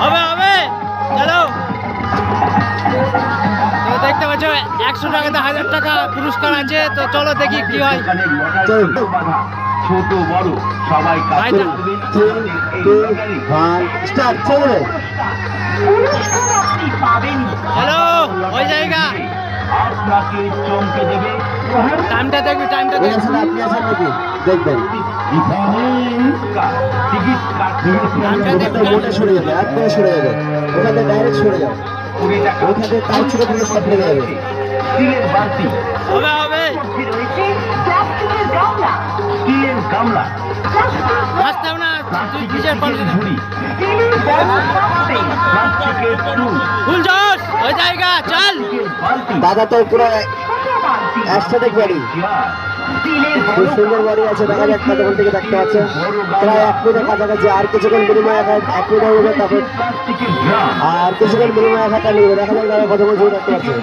হবে হবে চলো। তো দেখতে পাচ্ছ 100 টাকাতে 1000 টাকা পুরস্কার আছে। তো চলো দেখি কি হয়। ছোট বড় সবাই হ্যালো ওই জায়গা আপনাকে চমকে দেবে। টাইমটা দেখবি, টাইমটা দেখবি। আপনি আছেন নাকি দেখবেন টিকিট মোটে সরে যাবে, একবারে সরে যাবে, ওখানে ডাইরেক্ট সরে যাবে, 20 টাকা ওখানে তার ছোট পুরস্কার পেয়ে যাবে। স্টিলের বালতি, হবে হবে স্টিলের গামলা, আসতাম না তুই কিসের পারবি না। ঝুড়ি, প্লাস্টিকের টুল, ভুল যাস ওই জায়গা চল। বালতি, দাদা তো পুরো অ্যাস্টেটিক বাড়ি, খুব সুন্দর বাড়ি আছে। দেখা যাক কতক্ষণ থেকে দেখতে পাচ্ছে, প্রায় 1 মিনিটের কাছাকাছি। আর কিছুক্ষণ বিনিময় 1 মিনিট হবে, তারপর প্লাস্টিকের ড্রাম, আর কিছুক্ষণ বিনিময় 1 ঘন্টা নেবে। দেখা যাক দাদা কতক্ষণ দেখতে পাচ্ছে।